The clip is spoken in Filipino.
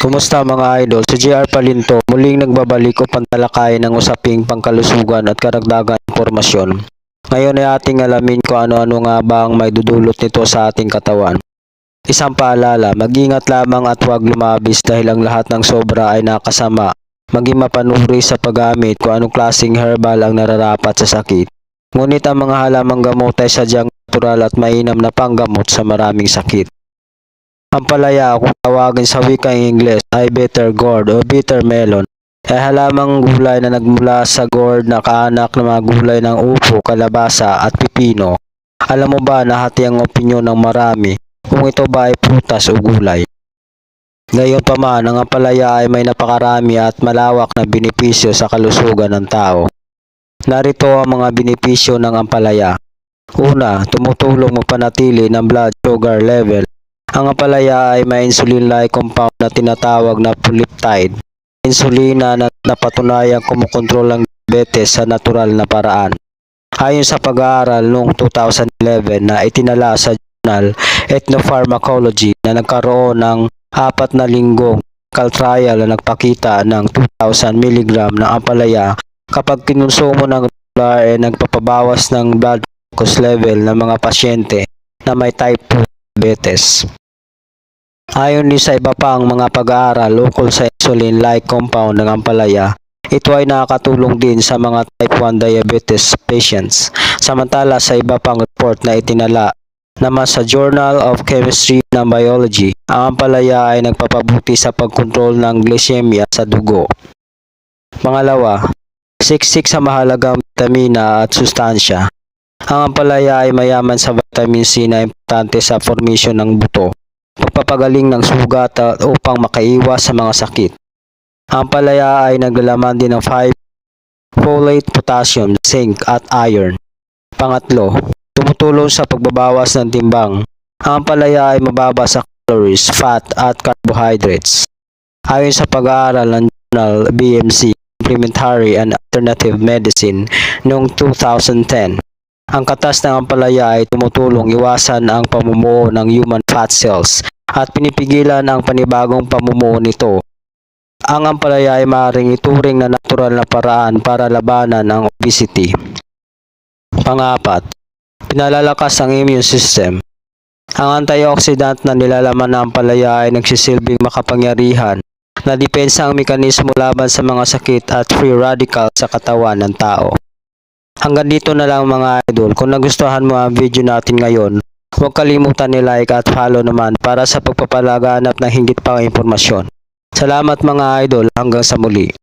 Kumusta mga idol? Si JR Palinto muling nagbabalik upang talakayin ng usaping pangkalusugan at karagdagang impormasyon. Ngayon ay ating alamin kung ano-ano nga ba ang may dudulot nito sa ating katawan. Isang paalala, mag-ingat lamang at huwag lumabis dahil ang lahat ng sobra ay nakasama. Maging mapanuri sa paggamit kung anong klaseng herbal ang nararapat sa sakit. Ngunit ang mga halamang gamot ay sadyang natural at mainam na panggamot sa maraming sakit. Ang palaya, kung tawagin sa wikang Ingles ay bitter gourd o bitter melon, ay halamang gulay na nagmula sa gourd na kaanak ng mga gulay ng upo, kalabasa at pipino. Alam mo ba na hati ang opinyon ng marami kung ito ba ay prutas o gulay? Gayunpaman, ang ampalaya ay may napakarami at malawak na benepisyo sa kalusugan ng tao. Narito ang mga benepisyo ng ampalaya. Una, tumutulong mapanatili ng blood sugar level. Ang ampalaya ay may insulin-like compound na tinatawag na polypeptide. Insulina na napatunayang kumukontrol ang diabetes sa natural na paraan. Ayon sa pag-aaral noong 2011 na itinala sa Journal Ethnopharmacology na nagkaroon ng 4 na linggong trial na nagpakita ng 2,000 mg ng ampalaya kapag kinonsumo ng regular ay nagpapabawas ng blood glucose level ng mga pasyente na may type 2 diabetes. Ayon din sa iba pang mga pag-aaral ukol sa insulin-like compound ng ampalaya, ito ay nakakatulong din sa mga type 1 diabetes patients. Samantala sa iba pang report na itinala naman sa Journal of Chemistry and Biology, ang ampalaya ay nagpapabuti sa pagkontrol ng glycemia sa dugo. Pangalawa, siksik sa mahalagang vitamina at sustansya. Ang ampalaya ay mayaman sa vitamin C na importante sa formation ng buto, pagpapagaling ng sugat upang makaiwas sa mga sakit. Ang ampalaya ay naglalaman din ng 5 folate, potassium, zinc at iron. Pangatlo, tumutulong sa pagbabawas ng timbang. Ang ampalaya ay mababa sa calories, fat at carbohydrates. Ayon sa pag-aaral ng Journal BMC Complementary and Alternative Medicine noong 2010, ang katas ng ampalaya ay tumutulong iwasan ang pamumuo ng human fat cells at pinipigilan ang panibagong pamumuo nito. Ang ampalaya ay maaaring ituring na natural na paraan para labanan ang obesity. Pang-apat, pinalalakas ang immune system. Ang antioxidant na nilalaman ng ampalaya ay nagsisilbing makapangyarihan na depensa ang mekanismo laban sa mga sakit at free radical sa katawan ng tao. Hanggang dito na lang mga idol. Kung nagustuhan mo ang video natin ngayon, huwag kalimutan ni-like at follow naman para sa pagpapalaganap ng higit pang impormasyon. Salamat mga idol, hanggang sa muli.